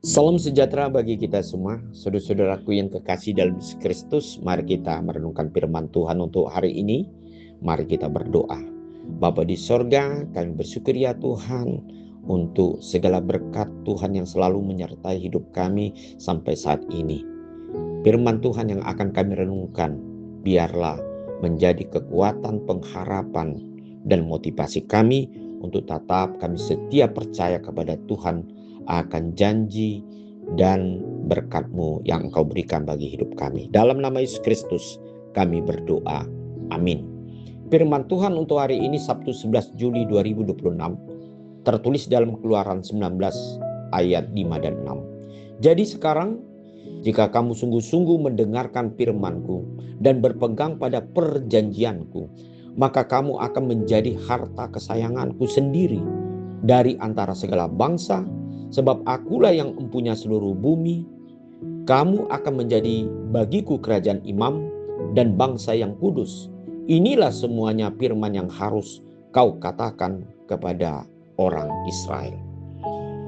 Salam sejahtera bagi kita semua, saudara-saudaraku yang kekasih dalam Yesus Kristus. Mari kita merenungkan firman Tuhan untuk hari ini. Mari kita berdoa. Bapa di sorga, kami bersyukur ya Tuhan untuk segala berkat Tuhan yang selalu menyertai hidup kami sampai saat ini. Firman Tuhan yang akan kami renungkan, biarlah menjadi kekuatan, pengharapan, dan motivasi kami untuk tetap kami setia percaya kepada Tuhan akan janji dan berkat-Mu yang Engkau berikan bagi hidup kami. Dalam nama Yesus Kristus kami berdoa. Amin. Firman Tuhan untuk hari ini Sabtu 11 Juli 2026 tertulis dalam Keluaran 19 ayat 5 dan 6. Jadi sekarang jika kamu sungguh-sungguh mendengarkan firman-Ku dan berpegang pada perjanjian-Ku, maka kamu akan menjadi harta kesayangan-Ku sendiri dari antara segala bangsa, sebab akulah yang mempunyai seluruh bumi. Kamu akan menjadi bagiku kerajaan imam dan bangsa yang kudus. Inilah semuanya firman yang harus kau katakan kepada orang Israel.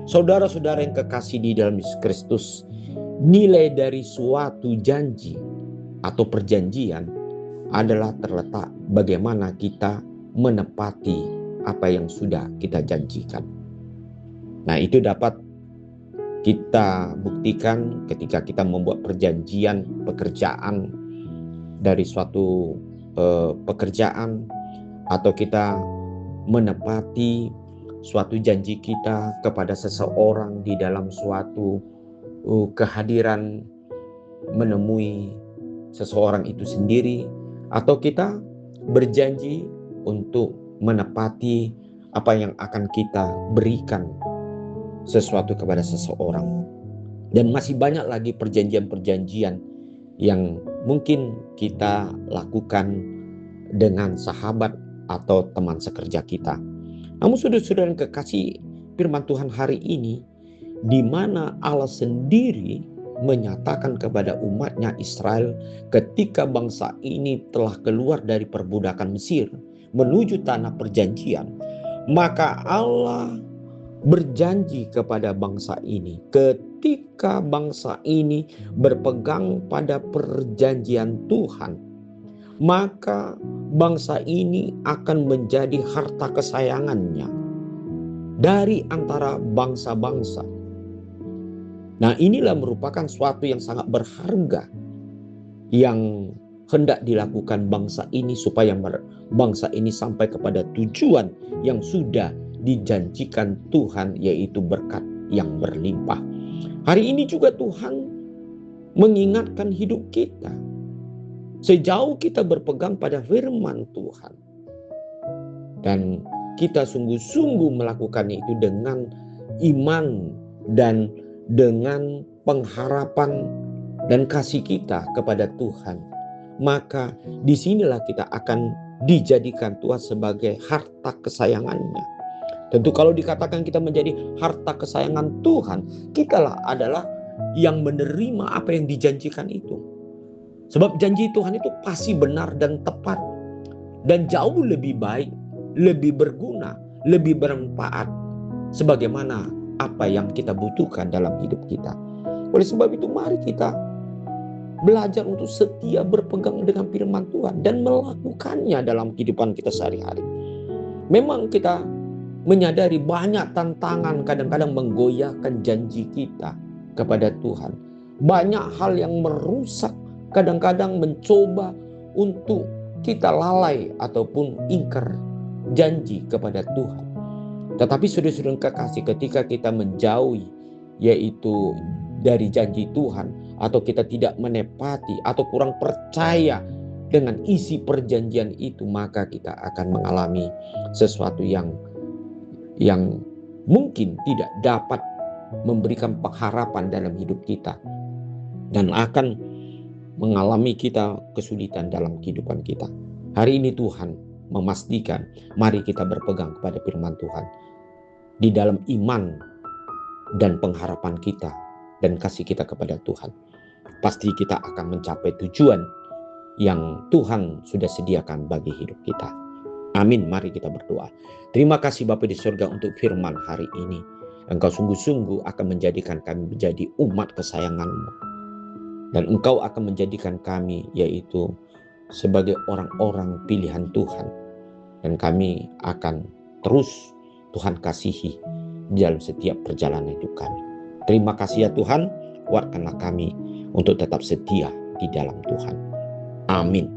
Saudara-saudara yang kekasih di dalam Yesus Kristus, nilai dari suatu janji atau perjanjian adalah terletak bagaimana kita menepati apa yang sudah kita janjikan. Nah, itu dapat kita buktikan ketika kita membuat perjanjian pekerjaan dari suatu pekerjaan, atau kita menepati suatu janji kita kepada seseorang di dalam suatu kehadiran menemui seseorang itu sendiri, atau kita berjanji untuk menepati apa yang akan kita berikan sesuatu kepada seseorang. Dan masih banyak lagi perjanjian-perjanjian yang mungkin kita lakukan dengan sahabat atau teman sekerja kita. Namun saudara-saudara yang kekasih, firman Tuhan hari ini di mana Allah sendiri menyatakan kepada umatnya Israel ketika bangsa ini telah keluar dari perbudakan Mesir menuju tanah perjanjian, maka Allah berjanji kepada bangsa ini, ketika bangsa ini berpegang pada perjanjian Tuhan, maka bangsa ini akan menjadi harta kesayangannya dari antara bangsa-bangsa. Nah, inilah merupakan suatu yang sangat berharga yang hendak dilakukan bangsa ini supaya bangsa ini sampai kepada tujuan yang sudah dijanjikan Tuhan, yaitu berkat yang berlimpah. Hari ini juga Tuhan mengingatkan hidup kita. Sejauh kita berpegang pada firman Tuhan dan kita sungguh-sungguh melakukan itu dengan iman dan dengan pengharapan dan kasih kita kepada Tuhan, maka disinilah kita akan dijadikan Tuhan sebagai harta kesayangannya. Tentu kalau dikatakan kita menjadi harta kesayangan Tuhan, kitalah adalah yang menerima apa yang dijanjikan itu. Sebab janji Tuhan itu pasti benar dan tepat, dan jauh lebih baik, lebih berguna, lebih bermanfaat, sebagaimana apa yang kita butuhkan dalam hidup kita. Oleh sebab itu mari kita belajar untuk setia berpegang dengan firman Tuhan dan melakukannya dalam kehidupan kita sehari-hari. Memang kita menyadari banyak tantangan kadang-kadang menggoyahkan janji kita kepada Tuhan. Banyak hal yang merusak, kadang-kadang mencoba untuk kita lalai ataupun ingkar janji kepada Tuhan. Tetapi saudara-saudara kekasih, ketika kita menjauhi yaitu dari janji Tuhan, atau kita tidak menepati atau kurang percaya dengan isi perjanjian itu, maka kita akan mengalami sesuatu yang mungkin tidak dapat memberikan pengharapan dalam hidup kita, dan akan mengalami kita kesulitan dalam kehidupan kita. Hari ini Tuhan memastikan, mari kita berpegang kepada firman Tuhan di dalam iman dan pengharapan kita dan kasih kita kepada Tuhan. Pasti kita akan mencapai tujuan yang Tuhan sudah sediakan bagi hidup kita. Amin. Mari kita berdoa. Terima kasih Bapa di surga untuk firman hari ini. Engkau sungguh-sungguh akan menjadikan kami menjadi umat kesayangan-Mu. Dan Engkau akan menjadikan kami yaitu sebagai orang-orang pilihan Tuhan. Dan kami akan terus Tuhan kasihi dalam setiap perjalanan hidup kami. Terima kasih ya Tuhan, kuatkanlah kami untuk tetap setia di dalam Tuhan. Amin.